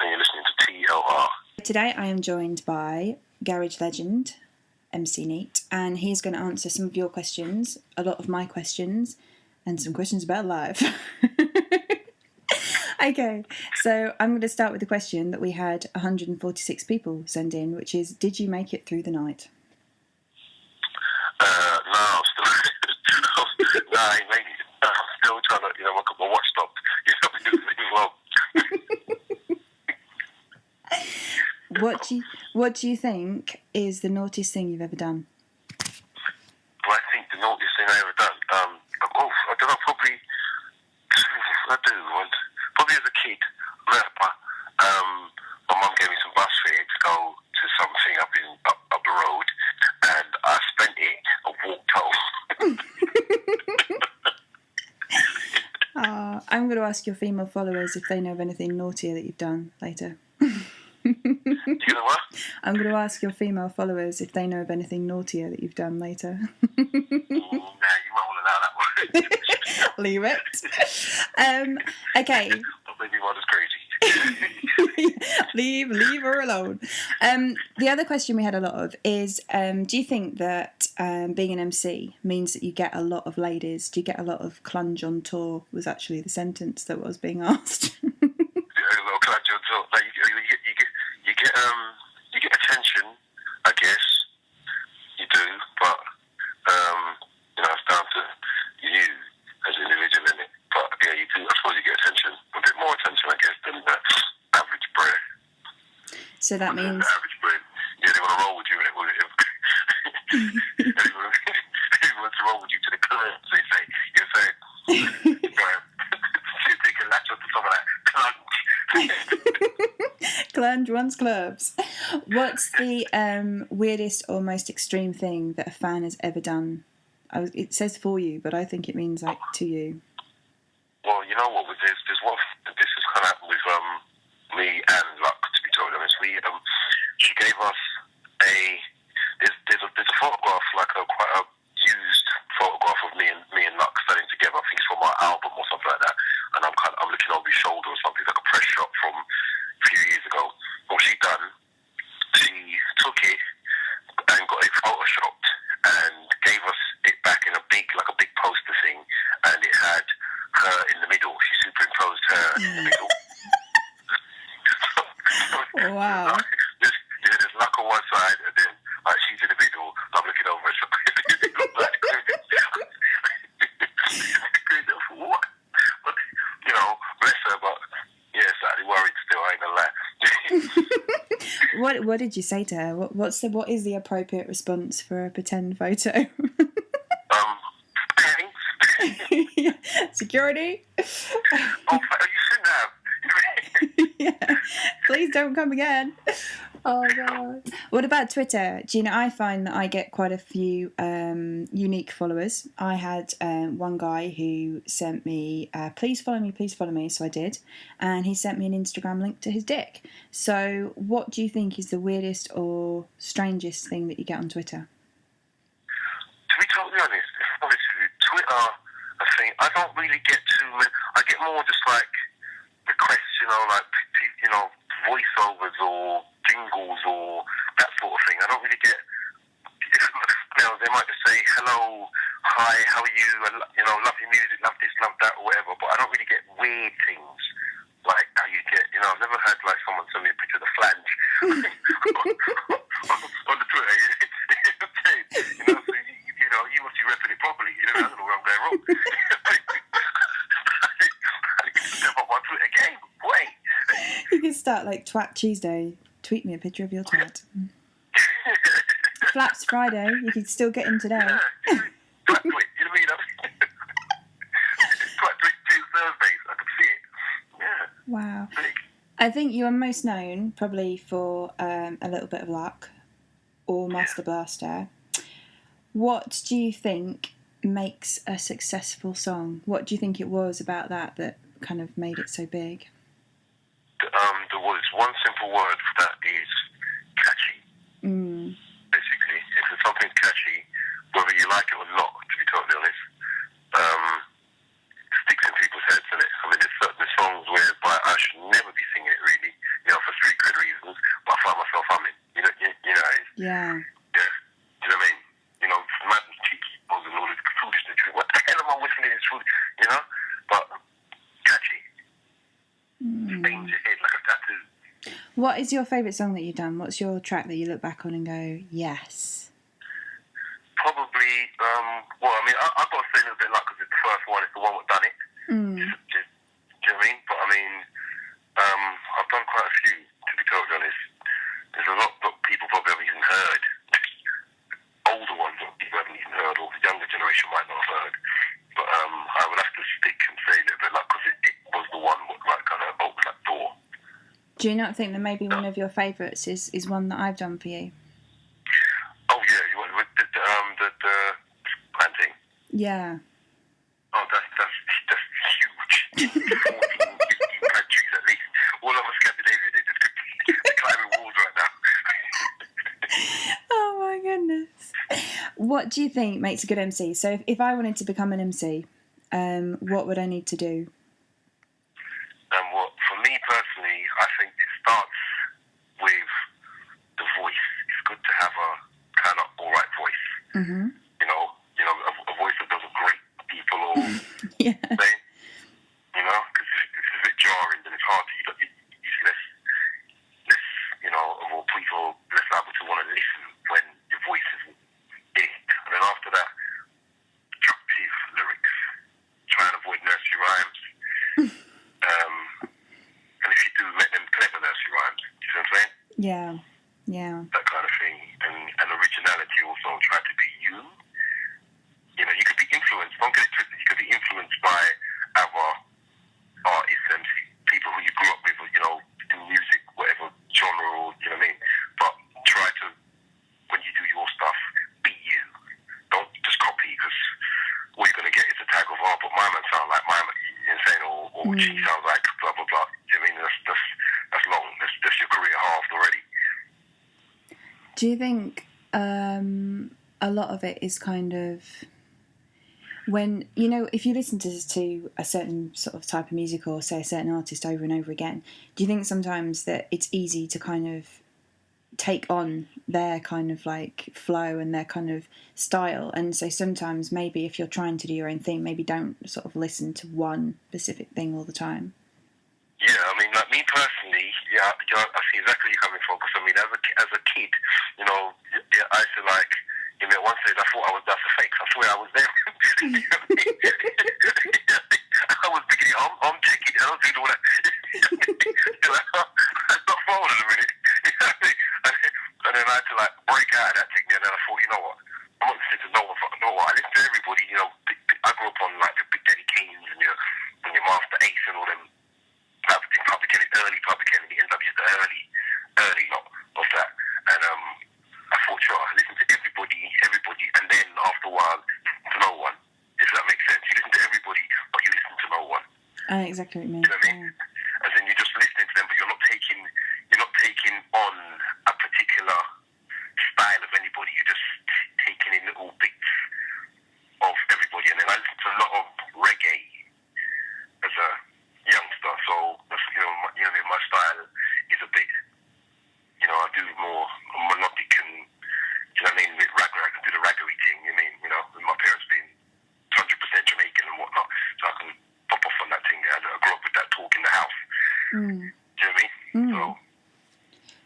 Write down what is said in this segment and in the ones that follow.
and you're listening to TLR. Today I am joined by garage legend, MC Neat, and he's going to answer some of your questions, a lot of my questions, and some questions about life. Okay, so I'm going to start with the question that we had 146 people send in, which is, did you make it through the night? No, I'm still... no, I ain't made it. I'm still trying to, look at my watch stop. What do you think is the naughtiest thing you've ever done? I think the naughtiest thing I ever done, I don't know, probably as a kid, rapper, my mum gave me some bus fare to go to something up the road, and I spent it and walked home. I'm going to ask your female followers if they know of anything naughtier that you've done later. You know what? I'm going to ask your female followers if they know of anything naughtier that you've done later. Nah, you might want to allow that one. Leave it. Okay. Maybe one is crazy. leave her alone. The other question we had a lot of is, do you think that being an MC means that you get a lot of ladies? Do you get a lot of clunge on tour? Was actually the sentence that was being asked. A little clunge on tour. Like you get attention, I guess. You do, but it's down to you as an individual, isn't it? But yeah, you do. I suppose you get attention, a bit more attention, I guess, than the average bred. So that means the average bred, yeah, they want to roll with you. Everyone wants to roll with you to the clubs. They say, you're saying, see if they can latch onto some of that clunge. Clunge wants clubs. What's the weirdest or most extreme thing that a fan has ever done? It says for you, but I think it means like to you. Well, you know what? There's one. This has kind of happened with me and Luck. To be totally honest, she gave us there's a photograph, like quite a used photograph of me and Luck standing together. I think it's from our album or something like that. And I'm looking over his shoulder or something, like a press shot from a few years ago. What she done, she took it and got it photoshopped and gave us it back in a big poster thing, and it had her in the middle. She superimposed her in the middle. Wow. There's Luck on one side, and then she's in the middle. I'm looking over at something. What? But, bless her, but yeah, slightly worried still. I ain't gonna lie. What did you say to her? What is the appropriate response for a pretend photo? Security. You shouldn't have. Yeah. Please don't come again. Oh God. What about Twitter? Gina, I find that I get quite a few unique followers. I had one guy who sent me, please follow me, so I did. And he sent me an Instagram link to his dick. So what do you think is the weirdest or strangest thing that you get on Twitter? To be totally honest, Twitter, I think, I don't really get too many. I get more just like requests, voiceovers or jingles or that sort of thing. I don't really get, they might just say, hello, hi, how are you, love your music, love this, love that, or whatever, but I don't really get weird things like how you get, I've never had like someone send me a picture of the flange on the Twitter, so, you must be repping it properly, I don't know where I'm going wrong. I can step up my Twitter game, boy. You can start like Twat Tuesday. Tweet me a picture of your twat. Flaps Friday. You could still get in today. Yeah, Twat tweet. You know what I mean? Twat tweet Thursdays. I can see it. Yeah. Wow. Big. I think you are most known probably for a little bit of luck or Master Blaster. What do you think makes a successful song? What do you think it was about that kind of made it so big? One simple word for that is catchy. Basically, if something's catchy, whether you like it or not, to be totally honest, it sticks in people's heads, doesn't it? I mean, there's certain songs whereby I should never be singing it, really. Yeah. Yeah, do you know what I mean? You know, mad cheeky balls and all this foolishness. What the hell am I whistling this food? You know, but catchy. Stains your head like a tattoo. What is your favourite song that you've done? What's your track that you look back on and go, yes? Probably, well, I mean, I've got to say a little bit like, because it's the first one, it's the one that done it. Do you know what I mean? But I mean, I've done quite a few, to be totally honest. There's a lot that people probably haven't even heard. Older ones that people haven't even heard, or the younger generation might not have heard. But I would have to stick and say a little bit like, because it was the one that like kind of opened that door. Do you not think that maybe one of your favourites is one that I've done for you? Oh yeah, you want with the planting? Yeah. Oh, that's huge. 14, 15 countries at least. All over Scandinavia, they're climbing walls right now. Oh my goodness. What do you think makes a good MC? So if I wanted to become an MC, what would I need to do? Well, for me personally, I think it starts with the voice. It's good to have a kind of alright voice. Mm-hmm. You know, a voice that doesn't grate people or Yeah. thing. You know, because it's a bit jarring and it's hard to, it's less, you know, or people less able to want to listen when your voice isn't big. And then after that, constructive lyrics. Try and avoid nursery rhymes. And if you do, make them clever nursery rhymes. You know what I'm saying? Yeah. Yeah. That kind of thing. And originality also. Try to be you. You know, you could be influenced. Don't get it twisted. You could be influenced by other artists and people who you grew up with, you know, in music, whatever genre, or, you know what I mean? But try to, when you do your stuff, be you. Don't just copy, because all you're going to get is a tag of, oh, but my man sounds like my man, you know what I'm saying? Or she sounds like blah, blah, blah. You know what I mean? That's long. That's your career halved already. Do you think a lot of it is kind of when, you know, if you listen to a certain sort of type of music or say a certain artist over and over again, do you think sometimes that it's easy to kind of take on their kind of like flow and their kind of style? And so sometimes maybe if you're trying to do your own thing, maybe don't sort of listen to one specific thing all the time. Yeah, I mean, like me personally, yeah, I see exactly where you're coming from. Because I mean, as a kid, you know, I used to like, you know, at one stage I thought that's a fake. I swear I was there. You know what I mean? I was beginning, I'm taking it. I was doing all that. I'm not following a minute. You know what I mean? And then I had to like break out of that thing. And then I thought, you know what? I'm not listening to no one. You know what? I listen to everybody. You know, I grew up on like the Big Daddy Kanes and your Master Ace and all them. Public Enemy, early Public Enemy, NW, the early lot of that. And I thought, sure, I listen to everybody, and then after a while, to no one. If that makes sense. You listen to everybody, but you listen to no one. I know exactly what you mean. You know what I mean? Yeah. And then you're just listening to them, but you're not taking on a particular style of anybody. You're just taking in little bits of everybody. And then I listen to a lot of reggae as a youngster, so that's, you know, my style is a bit, you know, I do more melodic and, you know what I mean, with rag, I can do the raggery thing, you mean, you know, with my parents being 100% Jamaican and whatnot, so I can pop off on that thing. I grew up with that talk in the house. Do you know what I mean? So.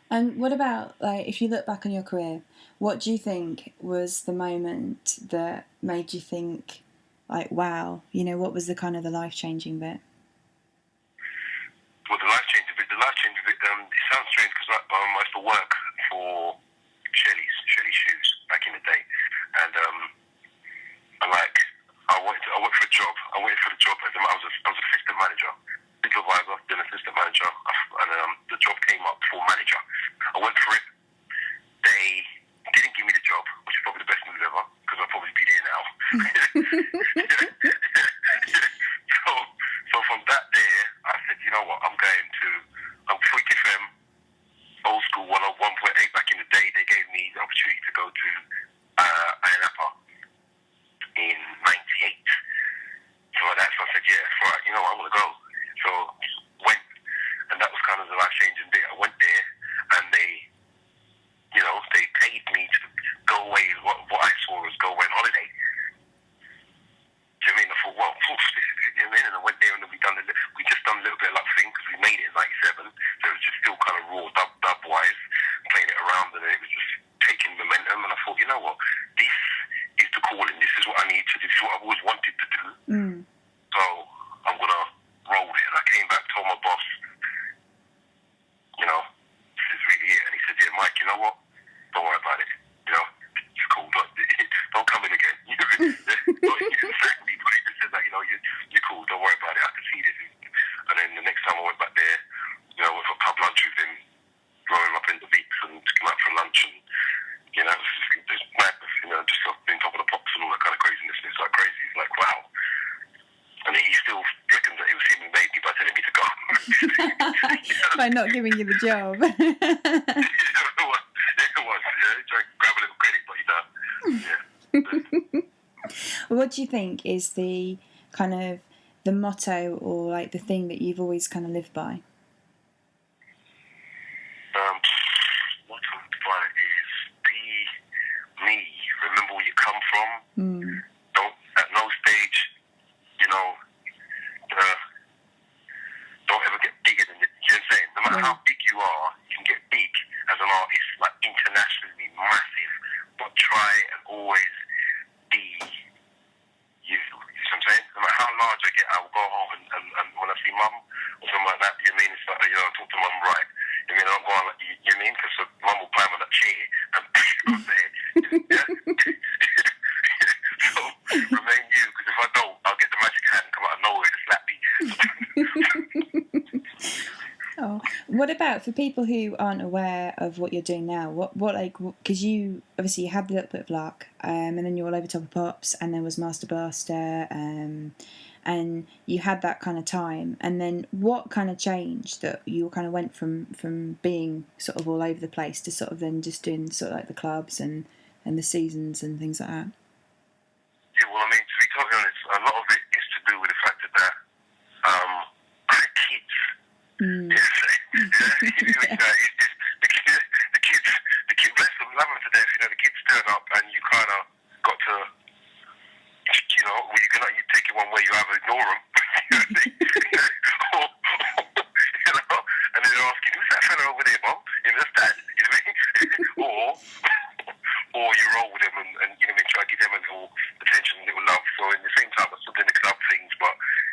And what about, like, if you look back on your career, what do you think was the moment that made you think, like, wow, you know, what was the kind of the life-changing bit? Well, the life-changing bit, it sounds strange because I used to work for Shelley's Shoes back in the day. And I worked for a job. I waited for the job as I was assistant manager, supervisor, then assistant manager, and the job came up for manager. I went for it. They didn't give me the job, which is probably the best news ever, because I'll probably be there now. So from that day, I said, you know what, I'm Freak FM, old school 101.8 back in the day. They gave me the opportunity to go to Anapa in 98. So I said, yeah, right, you know what, I'm going to go. thing because we made it in '97, so it was just still kind of raw dub wise, playing it around, and it was just taking momentum. And I thought, you know what, this is the calling. This is what I need to do. This is what I've always wanted to do. So I'm gonna roll it. And I came back, told my boss, you know, this is really it. And he said, yeah, Mike, you know what? Don't worry about it. You know, it's cool. Don't come in again. Exactly. But he just said that, you know, you're cool. Don't worry about it. I can see this. And then the next time I went back there, you know, with a pub lunch with him, growing up in the Beaks and took him out for lunch, and you know, it's just madness. You know, just being top of the pops and all that kind of craziness. And it's like crazy. It's like wow. And he still reckons that it was him who made me by telling me to go. By not giving you the job. It was. Yeah, he tried to grab a little credit, but What do you think is the kind of the motto or like the thing that you've always kind of lived by? What I live by is be me. Remember where you come from. Don't at no stage, you know, don't ever get bigger than you. You know what I'm saying? No matter how big you are, you can get big as an artist, like internationally massive. But try and always be you. You know what I'm saying? No matter how large I get, I will go home and when I see mum or something like that, you mean, it's like, you know, I talk to mum right. You mean, I'm going like, you mean? Because mum will climb on that chair and push you up there. Yeah? So remain you, because if I don't, I'll get the magic hand and come out of nowhere to slap me. Oh, what about for people who aren't aware of what you're doing now? What like, because you obviously you had a little bit of luck, and then you're all over Top of Pops, and there was Master Blaster, and you had that kind of time, and then what kind of changed that you kind of went from being sort of all over the place to sort of then just doing sort of like the clubs and the seasons and things like that? Yeah, well, I mean, to be totally honest, a lot of it is to do with the fact that kids. The kids, bless them, love them to death. You know, the kids turn up, and you kind of got to, you know, well, you take it one way, you either ignore them, or, you know, and then they're asking, who's that fella over there, Mom? You know, that's Dad. You know what I mean? or you roll with them and you know, try to give them a little attention, a little love. So in the same time, I still doing the club things, but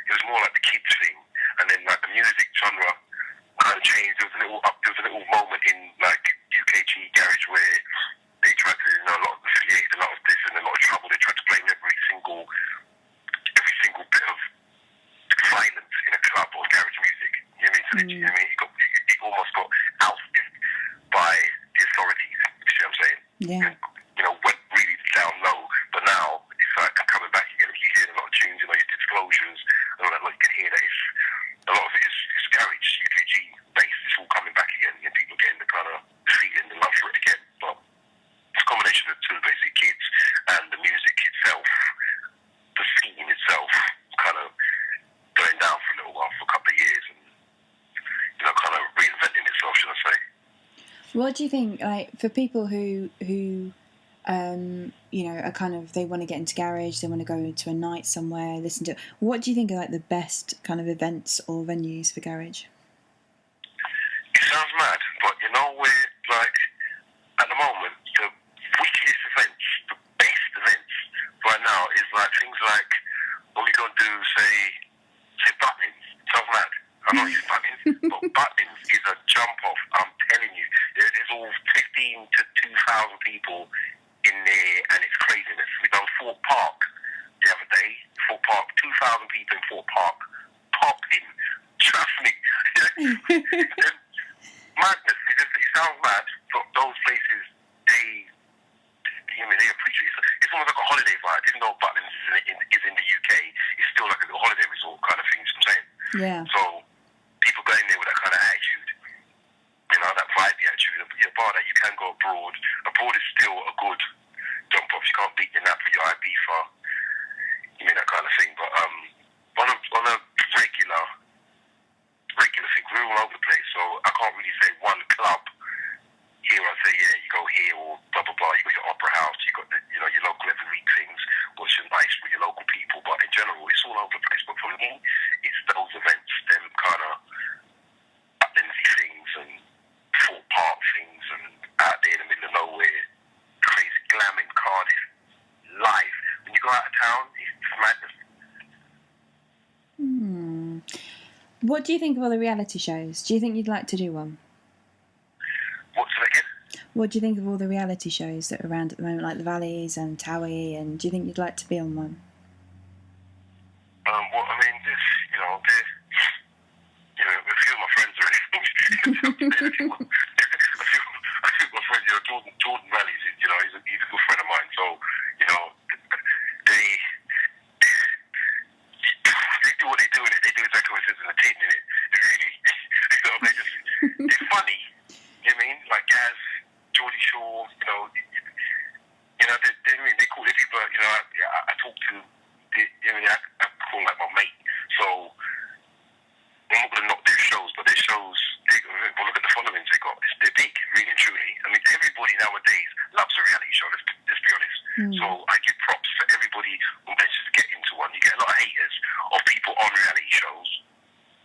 it was more like the kids thing, and then like the music genre kind of changed. There was a little moment in like UKG garage where they tried to, you know, a lot of affiliated, a lot of this and a lot of trouble. They tried to blame every single bit of violence in a club or garage music. You know what I mean? So you know what I mean? It almost got ousted by the authorities. You see what I'm saying? Yeah. And, you know, went really down low. But now it's like coming back again. You hear a lot of tunes, you know, your disclosures, and all that. Like you can hear that it's a lot of it is garage, UKG based. It's all coming back again, and people getting the kind of feeling, the love for it again. But it's a combination of two, basically, kids and the music itself, the scene itself, kind of going down for a little while, for a couple of years, and you know, kind of reinventing itself, should I say? What do you think, like, for people who you know, are kind of, they want to get into garage, they want to go to a night somewhere, listen to, what do you think are like the best kind of events or venues for garage? It sounds mad, but you know, we're like, at the moment, the wickedest events, the best events right now is like things like when we go and do, say Butlins. Sounds mad. I know it's Butlins, but Butlins is a jump off. I'm telling you, there's all 15 to 2,000 people in there, and it's craziness. We done Fort Park the other day. Fort Park, 2,000 people in Fort Park, popped in. Trust me. Madness. It sounds mad, but those places, they appreciate it. It's almost like a holiday vibe. Even though Butlins is in the UK, it's still like a little holiday resort kind of thing. You know what I'm saying? Yeah. So people go in there with that kind of attitude, you know, that vibe attitude. Yeah, bar that you can go abroad. Abroad is still a good jump off. You can't beat your nap for your IB for, you mean, that kind of thing. But on a regular thing, we're all over the place. So I can't really say one club. Here I say, yeah, you go here or blah blah blah. You got your opera house. You got your local every week things, which is nice with your local people. But in general, it's all over the place. But for me, it's those events, them kind of What do you think of all the reality shows? Do you think you'd like to do one? What's that again? What do you think of all the reality shows that are around at the moment, like the Valleys and Towie? And do you think you'd like to be on one? Well, I mean, this, a few of my friends are in it. I think my friend, Jordan Valley's, he's a good friend of mine. So, they do what they do in it. They do exactly what it says in the tin, innit? Really. They're funny. You know what I mean? Like Gaz, Geordie Shaw, they call it people, I talk to, I call like my mate. So, I'm not going to knock their shows, but their shows, look at the followings they got. They're big, really and truly. I mean, everybody nowadays loves a reality show, let's be honest. So I give props for everybody who manages to get into one. You get a lot of haters of people on reality shows,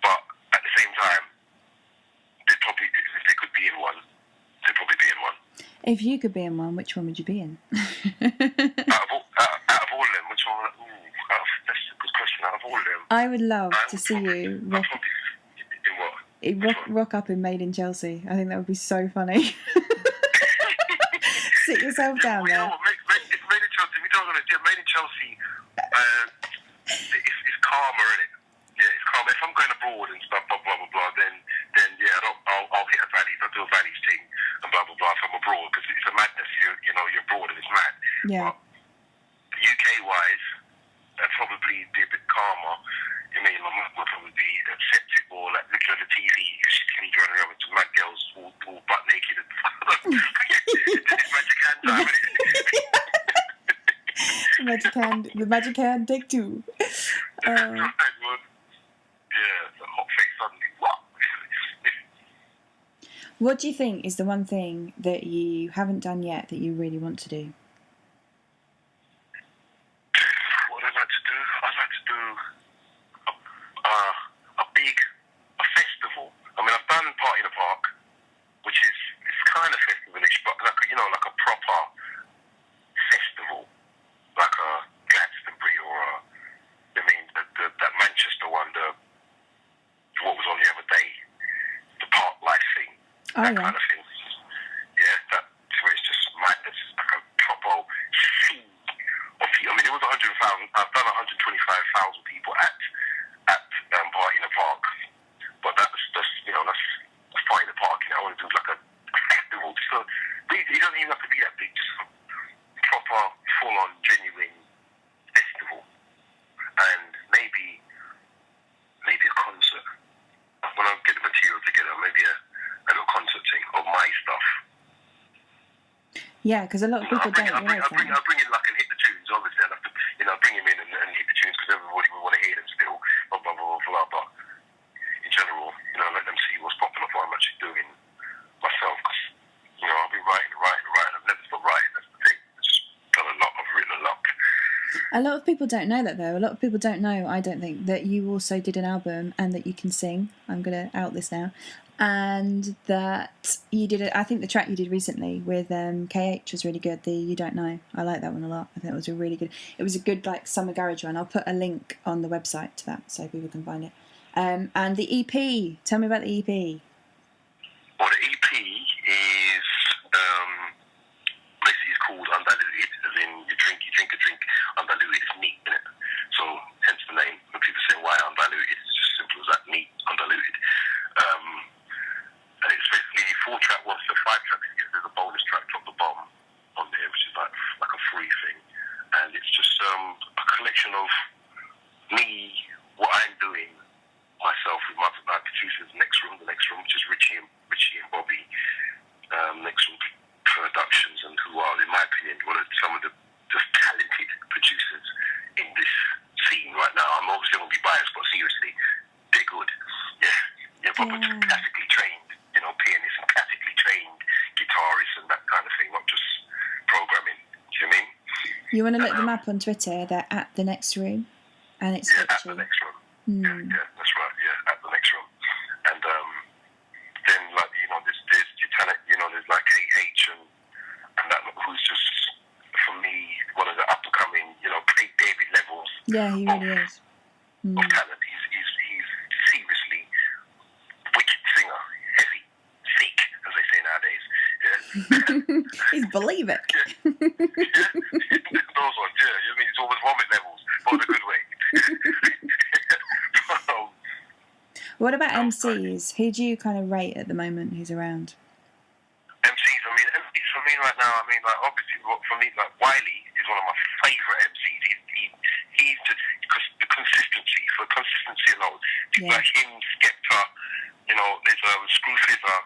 but at the same time, if they could be in one, they'd probably be in one. If you could be in one, which one would you be in? Out of all of them, which one? That's a good question. Out of all of them, I would love to see you rock up in Made in Chelsea. I think that would be so funny. Sit yourself down there. It's Made in Chelsea. We don't want to do Made in Chelsea. It's calmer, isn't it? Yeah, it's calmer. If I'm going abroad and stuff, blah blah blah blah, then yeah, I'll hit a Valleys. I'll do a Valleys thing and blah blah blah. If I'm abroad, because it's a madness. You're abroad and it's mad. Yeah. But UK wise, I'd probably be a bit calmer. I mean, my mum would probably be accepted or like looking at the TV. You see me running around with some mad girls all butt naked and it's magic hand time, isn't it? The magic hand, take two. Yeah, the hot face suddenly. What? What do you think is the one thing that you haven't done yet that you really want to do? What I'd like to do? I'd like to do a festival. I mean, I've done Party in the Park, which is it's kind of festivalish, but like a proper festival, like a Glastonbury or that Manchester one, what was on the other day, the Park Life thing, kind of thing. Yeah, that's where it's just madness, like a proper sea of people. I mean, there was 100,000. I've done 125,000 people at Party in the Park, but that's Party in the Park. I want to do like a festival. It doesn't even have to be that big. Just a proper, full-on, genuine festival, and maybe a concert. When I get the material together, maybe a little concert thing of my stuff. Yeah, because a lot of people don't realise that. I'll bring in luck and hit the tunes. Obviously, I'll have to, bring him in and hit the tunes because everybody will want to hear them still. Blah blah blah blah. But in general, let them see what's popping up. What I'm actually doing myself. Because I'll be writing. I've never stopped writing. That's the thing. I've just done a lot. I've written a lot. A lot of people don't know that though. A lot of people don't know, I don't think, that you also did an album and that you can sing. I'm going to out this now. And that you did it. I think the track you did recently with KH was really good. The You Don't Know. I like that one a lot. I think it was a really good. It was a good like summer garage one. I'll put a link on the website to that so people can find it. And the EP. Tell me about the EP. Well, the EP is basically it's called Undiluted, as in you drink a drink undiluted. It's neat, isn't it? So hence the name. When people say why undiluted, it's just simple as that. Neat, undiluted. And it's basically 4-track, well, so 5 tracks. There's a bonus track, Drop the Bomb, on there, which is like a free thing. And it's just a collection of me, what I'm doing myself with my producers, the next room, which is Richie and Bobby, Next Room Productions, and who are, in my opinion, one of some of the talented producers in this scene right now. I'm obviously going to be biased, but seriously, they're good. Yeah, but classically trained, pianists and classically trained guitarists and that kind of thing, not just programming. Do you know what I mean? You want to look them up on Twitter? They're at The Next Room, and it's at The Next Room. Yeah, that's right. Yeah, at The Next Room. And then there's your talent. There's like KH and that who's just for me one of the up and coming. David levels. Yeah, he really is. Of talent. He's seriously He's bulimic. Yeah. Those ones, yeah. You mean it's always vomit levels, but in a good way. What about MCs? Who do you kind of rate at the moment who's around? MCs, I mean, MCs for me right now, I mean, like, obviously, for me, like, Wiley is one of my favourite MCs. He's just, because the consistency, for consistency alone, people like him, Skepta, you know, there's Screw Fizzer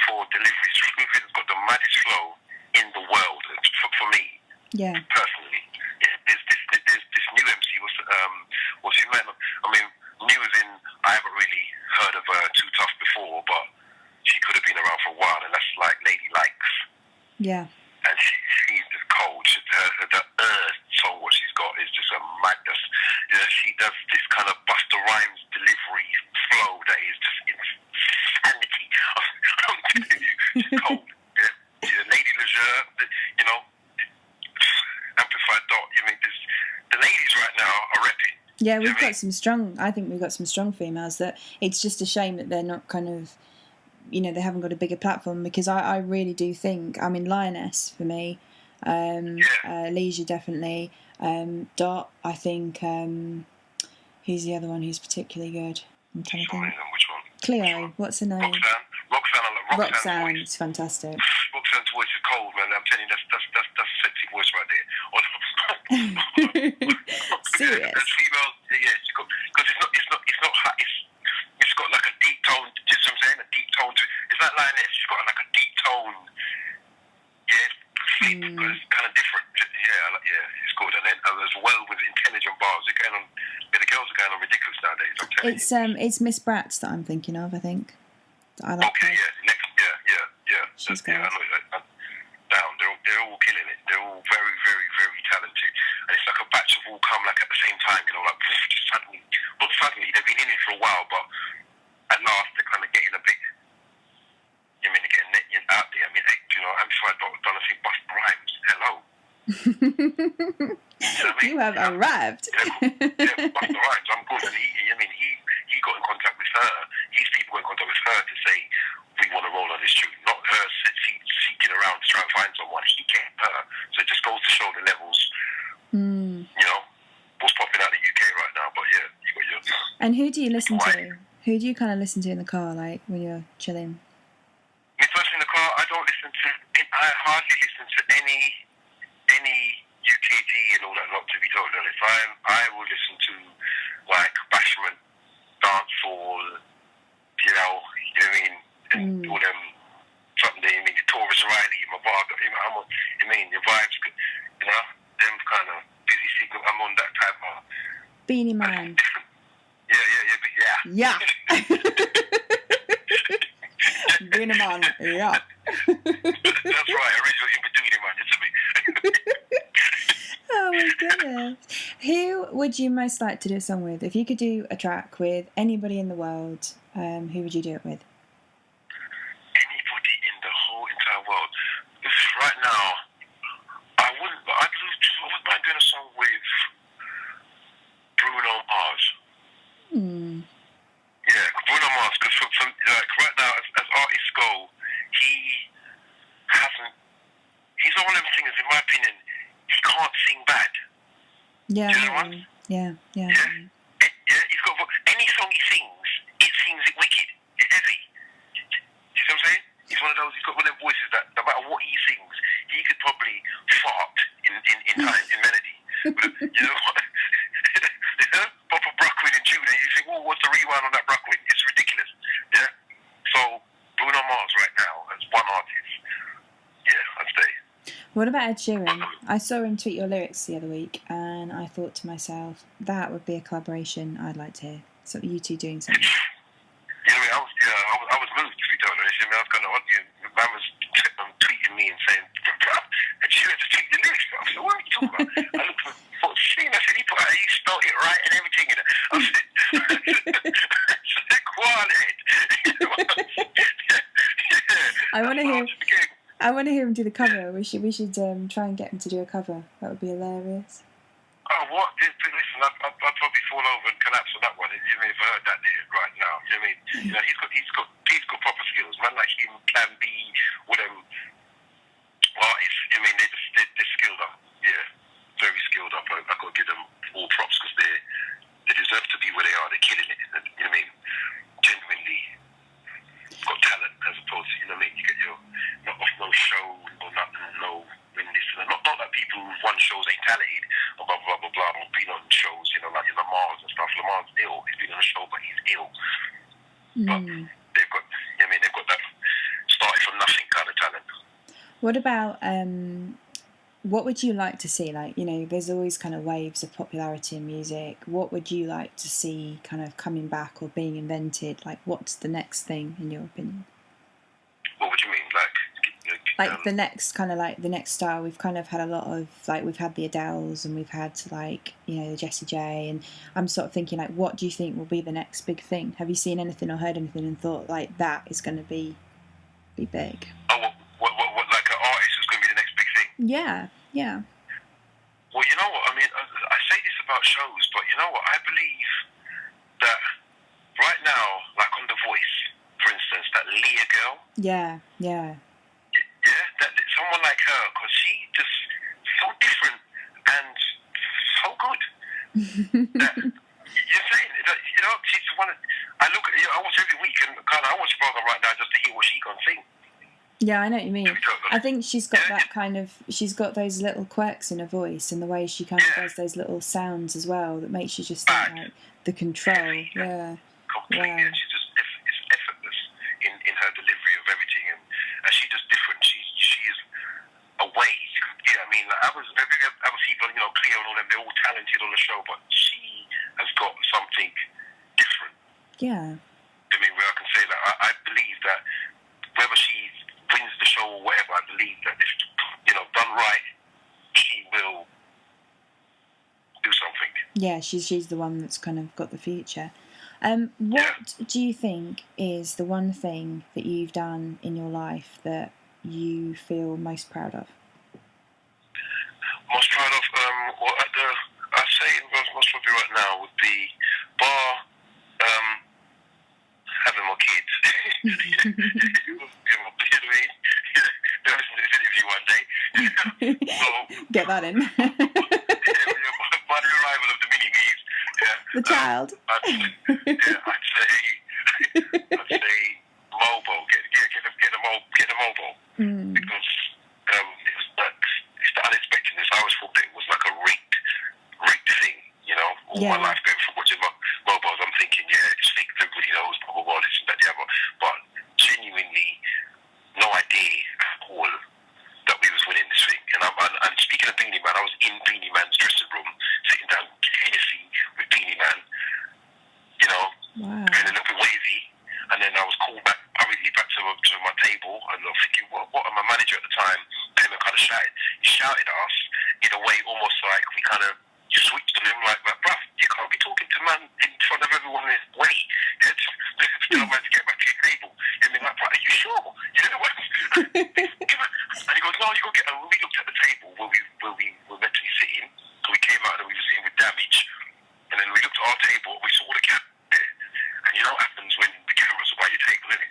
for delivery. Screw Fizzer's got the maddest flow in the world, for me, personally. Yeah, there's this new MC, what's his name? I mean, new as in, I haven't really heard of her Too Tough before, but she could have been around for a while, and that's like Lady Likes. Yeah. And she's just cold. The song, what she's got is just a madness. Yeah, she does this kind of Busta Rhymes delivery flow that is just insanity. I'm telling you, she's cold. Yeah, Lady Leisure, you know, Amplified Dot. You mean, the ladies right now are repping. Yeah, we've got some strong. I think we've got some strong females. That it's just a shame that they're not kind of, you know, they haven't got a bigger platform, because I really do think, I mean, Lioness for me, Leisure definitely, Dot, I think, who's the other one who's particularly good? I'm trying to think. Which one? Cleo, what's her name? Roxanne, it's fantastic. Roxanne's voice is cold, man. I'm telling you, that's sexy voice right there. Serious. As females, yeah, because it's not hot. It's got like a deep tone. You know what I'm saying? A deep tone. It's like Lioness. She's got like a deep tone. Yeah, but it's kind of different. Yeah, it's good. And then as well with intelligent bars, the girls are going on ridiculous nowadays. I'm telling you. It's Miss Bratz that I'm thinking of. I think. I like her. Yeah. She's I know that. Down. They're all killing it. They're all very, very, very talented. And it's like a batch of all come like at the same time, you know, like just suddenly. Not suddenly, they've been in it for a while, but at last they're kind of getting a bit. You mean they're getting out there? I mean, you know, Amplified done a thing, Busta Rhymes. Hello. You know what I mean? You have arrived. Yeah, Busta Rhymes. I'm good, and he got in contact with her. His people got in contact with her to say we want to roll on this tune, not her seeking around to try and find someone. He came her, so it just goes to show the levels. You know, what's popping out of the UK right now. But yeah, you got your. And who do you listen to? Who do you kind of listen to in the car, like when you're chilling? Me personally in the car, I hardly listen to any UKG and all that lot, to be totally honest. I will listen to like Bashment, dancehall, you know what I mean, and all them something. I mean, the Taurus Riley, my bar, your vibes, you know, them kind of busy signal. I'm on that type of Beanie Man. Yeah. Beanie Man, yeah. That's right, original in-between man, it's me. Oh my goodness. Who would you most like to do a song with? If you could do a track with anybody in the world, who would you do it with? Anybody in the whole entire world. Right now, I wouldn't mind doing a song with Bruno Mars. Yeah, Bruno Mars, because like right now, as artists go, he's one of them singers, in my opinion, he can't sing bad. Yeah. Do you know what? Yeah. Yeah, he's got any song he sings it wicked. It's heavy. You see what I'm saying? He's one of those. He's got one of them voices that no matter what he sings, he could probably fart in melody. But, you know what? Pop a Brooklyn in tune, and you think, "Oh, what's the rewind on that Brooklyn?" It's ridiculous. Yeah. So Bruno Mars right now as one artist. Yeah, I'd say. What about Ed Sheeran? I saw him tweet your lyrics the other week, and I thought to myself, that would be a collaboration I'd like to hear. So you two doing something. Yeah, I was moved, to be honest. I was kind of on you. Man was tweeting me and saying, "Ed Sheeran just tweeted the lyrics." I said, "What are you talking about?" I looked for Sheeran. I said, he spelled it right and everything in it. I said, "Quality." I want to hear him do the cover. We should try and get him to do a cover. That would be hilarious. Oh, what? Listen, I'd probably fall over and collapse on that one. You mean if I heard that there right now? You know what I mean? You know, he's got proper skills. Man like him can be with them but they've got, you know what I mean, they've got that started from nothing kind of talent. What about what would you like to see? Like, you know, there's always kind of waves of popularity in music. What would you like to see kind of coming back or being invented? Like, what's the next thing in your opinion? What would you mean? Like the next kind of like the next style. We've kind of had a lot of like we've had the Adeles and we've had like, you know, the Jessie J, and I'm sort of thinking like, what do you think will be the next big thing? Have you seen anything or heard anything and thought like that is going to be big? Oh, what like an artist is going to be the next big thing? Yeah. Well, you know what I mean. I say this about shows, but you know what? I believe that right now, like on The Voice, for instance, that Leah girl. Yeah. Yeah, that someone like her, because she just so different and so good. That, you're saying that, you know, she's one. I look at, I watch every week, and kind of I watch the program right now just to hear what she gonna sing. Yeah, I know what you mean. I think she's got that kind of, she's got those little quirks in her voice and the way she kind of does those little sounds as well that makes you just think like the control. Yeah. Completely. Wow. And she's just it's effortless in her delivery of everything, and she's just different. She is a way. Yeah, I mean, like, I was people, you know, Cleo and all them. They're all talented on the show, but she has got something different. Yeah. I mean, where I can say that I believe that whether she wins the show or whatever, I believe that if, you know, done right, she will do something. Yeah, she's the one that's kind of got the future. What do you think is the one thing that you've done in your life that you feel most proud of? Most proud of, well, I'd say most probably right now would be bar having my kids. You know what I mean? They'll listen to this interview one day. So, get that in. By the arrival of the mini-me's, the child. I'd say mobile. Get a mobile. Because it's the unexpectedness. I always thought that it was like a rigged thing, you know. All my life going from watching mobiles, I'm thinking, it's fake. Everybody knows mobile, this and that, the other. But genuinely, no idea at all that we was winning this thing. And speaking of Beanie Man, I was in Beanie Man's dressing room, sitting down Hennessy with Beanie Man, you know, feeling a little bit wavy. And then I was called back hurriedly back to my table, and I'm thinking, what? And my manager at the time came and kind of shouted. He shouted at us in a way almost like we kind of switched to him, like, bruv, you can't be talking to man in front of everyone in his way. Tell man to get back to your table. I mean, like, bruv, are you sure? You know what? And he goes, no, you got to get. And we looked at the table where we were meant to be sitting. So we came out and we were sitting with Damage. And then we looked at our table and we saw the cat there. And you know what happens when the cameras are by your table, isn't it?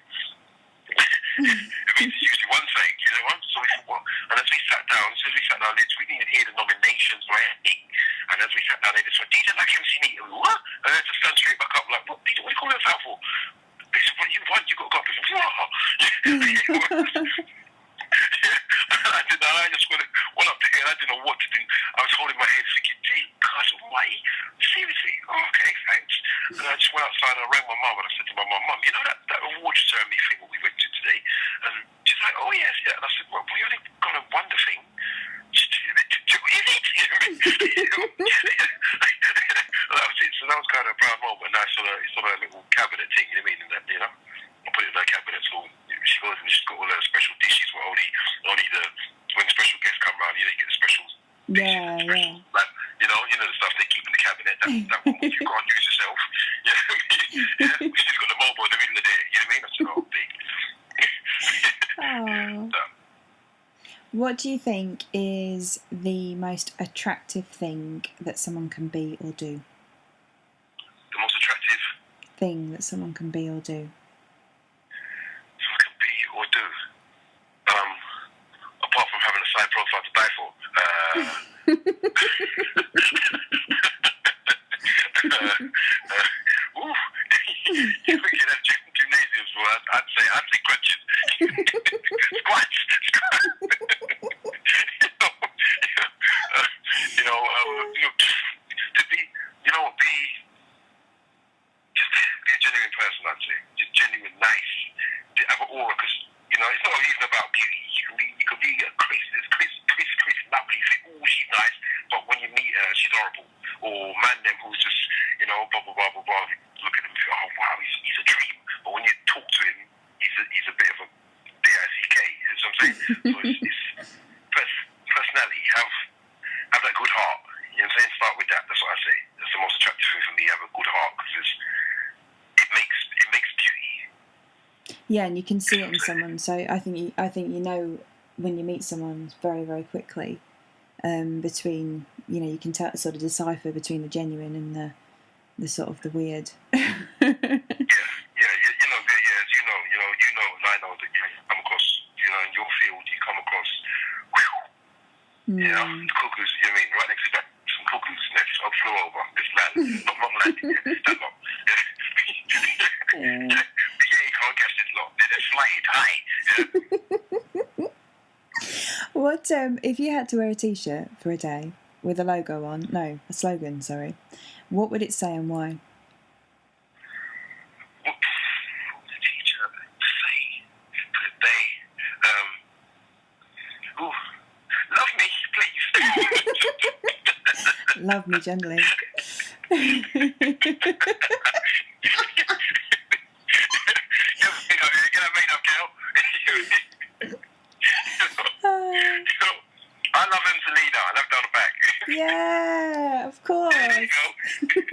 It means it's usually one thing, you know what? So we thought, what? And as we sat down, we didn't even hear the nominations or anything. And as we sat down, they just went, DJ like MC Neat. And we, what? And then just stand straight back up, like, what? DJ, what are you calling us out for? They said, well, you won, you got to go up. I said, I just went up there and I didn't know what to do. I was holding my head thinking, gosh almighty, seriously? Oh, okay, thanks. And I just went outside and I rang my mum and I said to my mum, you know that awards ceremony thing what we went to today? And she's like, oh yes, yeah. And I said, well, we only got a wonder thing. Is it? That was it. So that was kind of a proud moment. Nice on a little cabinet thing, you know what I mean? And then, you know, I put it in her cabinet. So she goes and she's got all her special dishes for only when special guests come around, you know, you get the special dishes. Like, you know the stuff they keep in the cabinet. That one you can't use yourself. You know what I mean? She's got the mobile in the middle of there. You know what I mean? I said, oh, big. What do you think is the most attractive thing that someone can be or do? The most attractive thing that someone can be or do? Someone can be or do? Apart from having a side profile to die for. Gymnasiums, well, I'd say crutches. Squats. To be a genuine person, I'd say. it's personality. Have that good heart. You know what I'm saying? Start with that. That's what I say. That's the most attractive thing for me. Have a good heart because it makes beauty. Yeah, and you can see it in someone. So I think you know when you meet someone very, very quickly. Between, you know, you can sort of decipher between the genuine and the sort of the weird. Yeah, and I know that you come across, in your field, you come across, the cuckoos, you know what I mean, right next to that, some cuckoos next, I flew over, this land, not landing, that lot. You can't catch this lot, they're flying high, What, if you had to wear a t-shirt for a day with a logo on, no, a slogan, sorry, what would it say and why? What would the t-shirt say for the day? Love me, please. Love me gently. I love Emzaleena. I love down the back. Yeah, of course. There you go. Good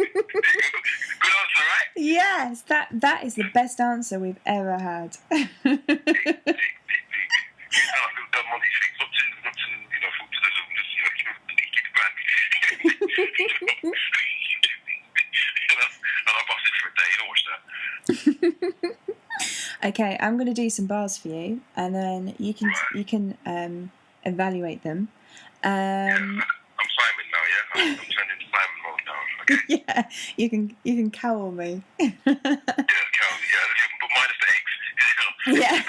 answer, right? Yes, that is the best answer we've ever had. Okay, I'm going to do some bars for you, and then you can evaluate them. I'm Simon now, yeah. I'm turning Simon mode now. Okay. Yeah, you can cowl me. Yeah, cowl. Yeah, but minus the eggs. Yeah.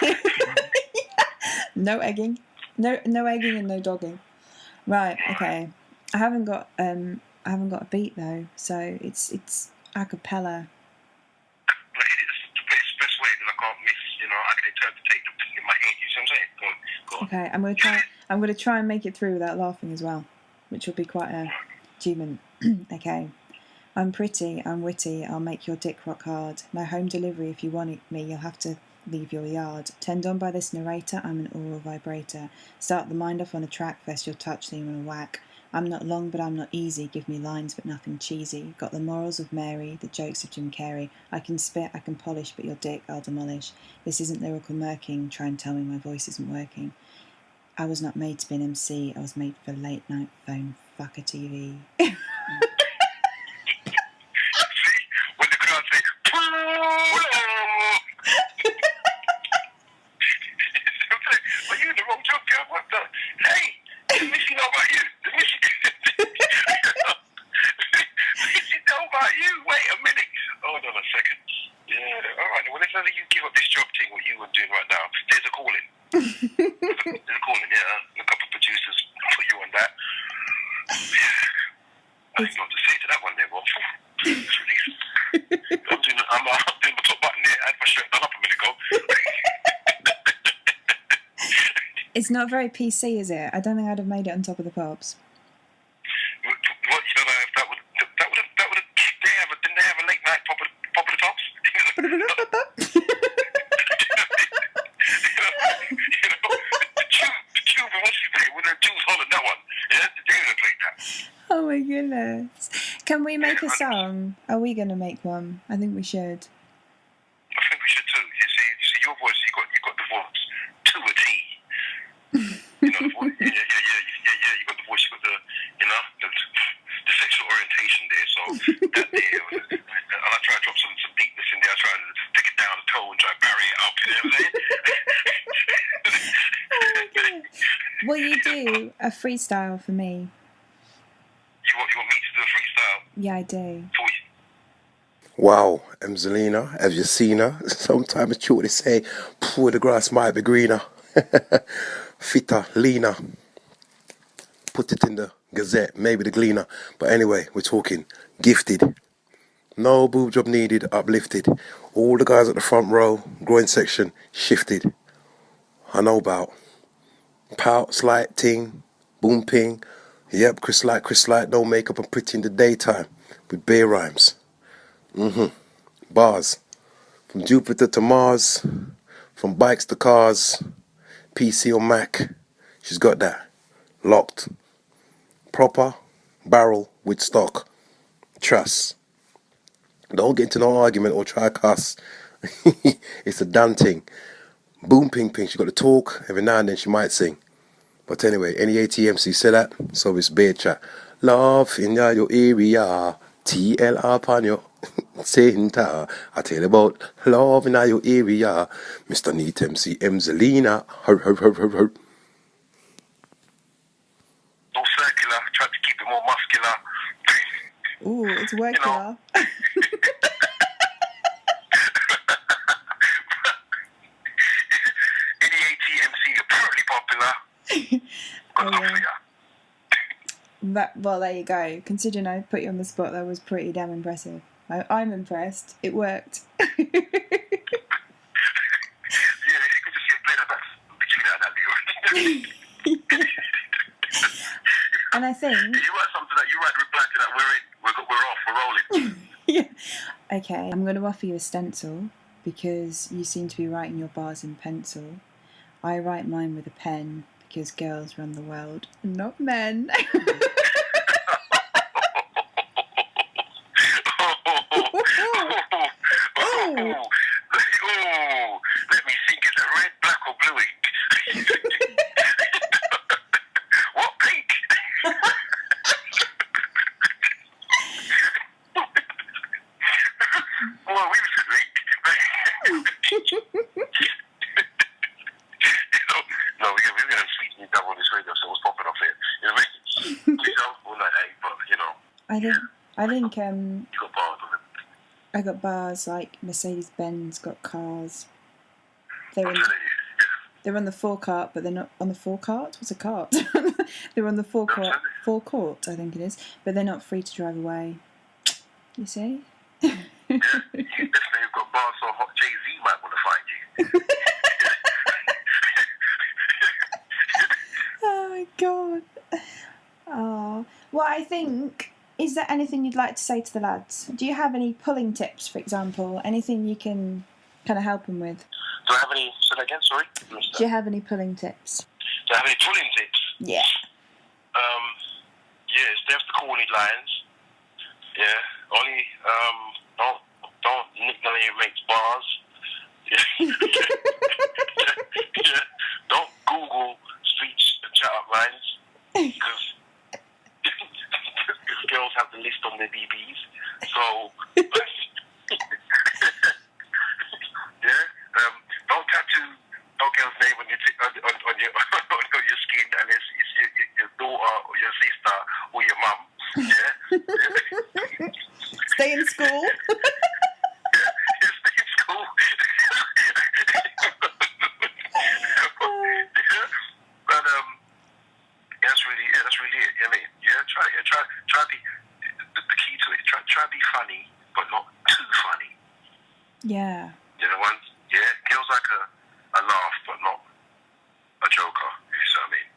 No egging, no egging and no dogging. Right. Okay. I haven't got a beat though, so it's a cappella. Okay, I'm gonna try and make it through without laughing as well, which will be quite a achievement. Okay. I'm pretty, I'm witty, I'll make your dick rock hard. No home delivery if you want me, you'll have to leave your yard. Turned on by this narrator, I'm an oral vibrator. Start the mind off on a track, first you'll touch, then you'll whack. I'm not long, but I'm not easy. Give me lines, but nothing cheesy. Got the morals of Mary, the jokes of Jim Carrey. I can spit, I can polish, but your dick I'll demolish. This isn't lyrical murking. Try and tell me my voice isn't working. I was not made to be an MC. I was made for late night phone fucker TV. When the crowd say, are you in the wrong job, girl? What the? Hey, does Missy know about you? Does Missy know about you? Wait a minute. Hold on a second. Yeah, all right. Whenever you give up this job thing, what you are doing right now, there's a calling. There's a calling, yeah. A couple of producers put you on that. I think not to say to that one there, well, I'm doing my top button there. I had my shirt done up a minute ago. It's not very PC, is it? I don't think I'd have made it on Top of the Pops. What, you don't know if that would have, didn't they have a late night pop of the tops? The tube, what's his name? When the Jews hollering that one, yeah, they would have played that. Oh my goodness. Can we make a song? Are we going to make one? I think we should. I think we should too. You see your voice, you got the voice to a T. You know the voice? Yeah. You got the voice, you got the sexual orientation there. So that there, and I try to drop some deepness in there. I try to take it down the toe and try to bury it up. You know what I'm saying? Oh my God. Will you do a freestyle for me? You want me to do a freestyle? Yeah, I do. For you? Wow, Emzaleena, have you seen her? Sometimes it's true they say, poor the grass might be greener. Fitter, leaner. Put it in the Gazette, maybe the Gleaner. But anyway, we're talking gifted. No boob job needed, uplifted. All the guys at the front row, groin section, shifted. I know about. Pout, slight, ting, boom, ping. Yep, Chris Light, no makeup and pretty in the daytime. With bare rhymes. Bars. From Jupiter to Mars. From bikes to cars. PC or Mac. She's got that. Locked. Proper barrel with stock. Trust. Don't get into no argument or try cuss. It's a damn thing. Boom ping ping. She got to talk. Every now and then she might sing. But anyway, any ATMC say that, so it's bad chat. Love in your area, TL upon your center. I tell you about love in your area, Mr. Neat MC Emzaleena. Her. No circular, try to keep it more muscular. Ooh, it's working. You know. Any ATMC apparently popular. Good luck for ya. Well, there you go. Considering I put you on the spot, that was pretty damn impressive. I'm impressed. It worked. Yeah, if you could just play that back between that, And I think... You write something that you write the reply to that, we're off, we're rolling. Yeah. Okay, I'm going to offer you a stencil because you seem to be writing your bars in pencil. I write mine with a pen because girls run the world, not men. Let me think, is it red, black or blue ink? What pink? Well, we should read. No, we're going to sweeten it down on this radio, so what's popping off here? You know what I mean? We don't all like that, but, you know. I think You got bars on it. I got bars like Mercedes-Benz got cars. They're on the forecart, but they're not on the forecart. What's a cart? They're on the forecourt, I think it is, but they're not free to drive away. You see? Yeah, you definitely got bars so hot Jay-Z might want to find you. Oh my god. Oh. Well, I think... Is there anything you'd like to say to the lads? Do you have any pulling tips, for example? Anything you can kind of help them with? Do I have any... Say that again, sorry? Do you have any pulling tips? Do I have any pulling tips? Yeah. Yeah, stay off the corny lines. Yeah. Only, don't nick none of your mates' bars. Yeah. Yeah. Don't Google street chat up lines. Because girls have the list on their BBs. So, yeah. Don't tattoo no girl's name on your skin unless it's your daughter or your sister or your mum. Yeah. Stay in school. Yeah, stay in school. But that's really it. You know what I mean? Yeah, try be the key to it. Try be funny, but not too funny. Yeah. You know what? Yeah, girls like a laugh, but not a joker. If you see what I mean.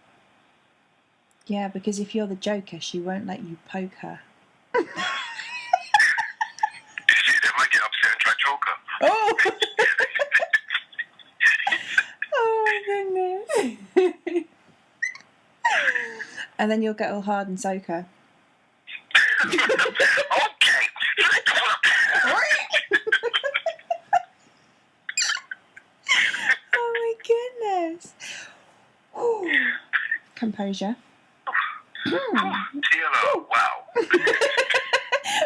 Yeah, because if you're the joker, she won't let you poke her. They might get upset and try choker. Oh! Oh my goodness. And then you'll get all hard and soak her. Okay. Oh my goodness. Ooh. Composure. TLO, wow.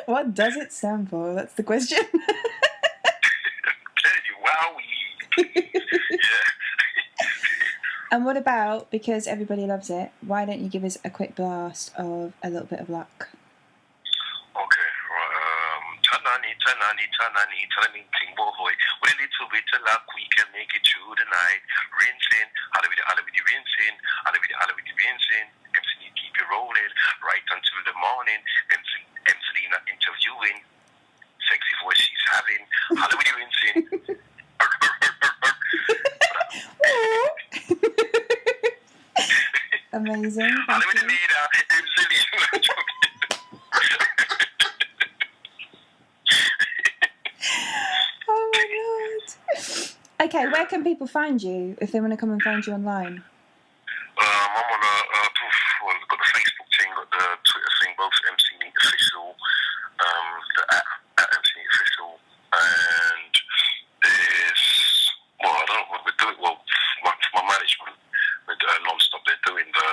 What does it stand for? That's the question. I'm telling you, wowie. Yeah. And what about, because everybody loves it, why don't you give us a quick blast of a little bit of luck? Okay, right. Tanani, ting boy. With a little bit of luck, we can make it through the night. Rinsing, halabidi, rinsing, halabidi, rinsing. MC, keep it rolling right until the morning. Emzaleena interviewing. Sexy voice she's having. Halabidi, rinsing. Amazing. Halabidi, Emzaleena. Oh my god. Okay, where can people find you if they want to come and find you online? I'm on we've got the Facebook thing, got the Twitter thing, both MC Neat Official, the at MC Neat Official, and there's, well, I don't know what we're doing, well, my management, we're doing non-stop, they're doing the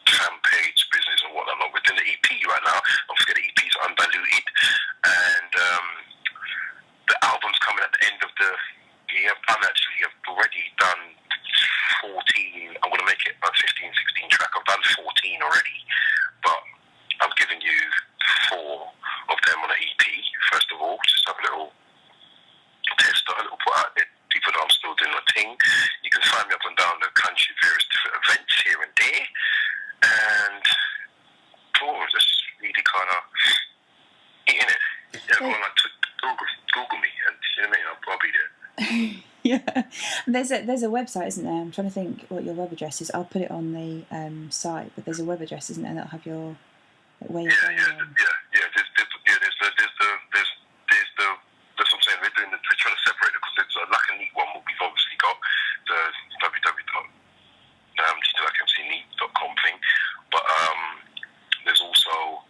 fan page business and whatnot. We're doing the EP right now, don't forget the EP's Undiluted, and the album's coming at the end of the year. I've already done 14, I'm going to make it a 15, 16 track. I've done 14 already, but I'm giving you 4 of them on an EP, first of all, just have a little test, a little put out there. People know I'm still doing my thing. You can find me up and down the country, various different events here and there, and just really kind of eating it. Yeah, going like to Google me, and you know what I mean, I'll be there. Yeah, there's a website, isn't there? I'm trying to think what your web address is. I'll put it on the site, but there's a web address, isn't there? That'll have your where you're going. There's that's what I'm saying. We're trying to separate it because it's like a neat one. We've obviously got the www.mcneat.com thing, but there's also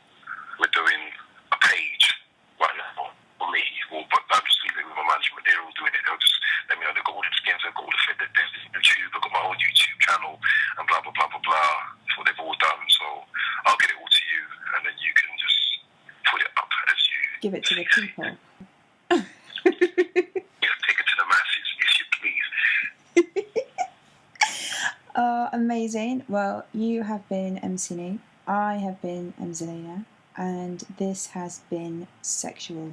we're doing a page right now for me. Well, but I'm just leaving it with my management. They're all doing it. They'll just let me know. They've got all the skins. They've got all the fit. There's YouTube. I've got my own YouTube channel and blah blah blah blah blah. That's what they've all done. So I'll get it all to you, and then you can just put it up as you Give it to the people. Yeah, take it to the masses, if you please. Oh, amazing. Well, you have been MC Neat. I have been Emzaleena. And this has been sexual.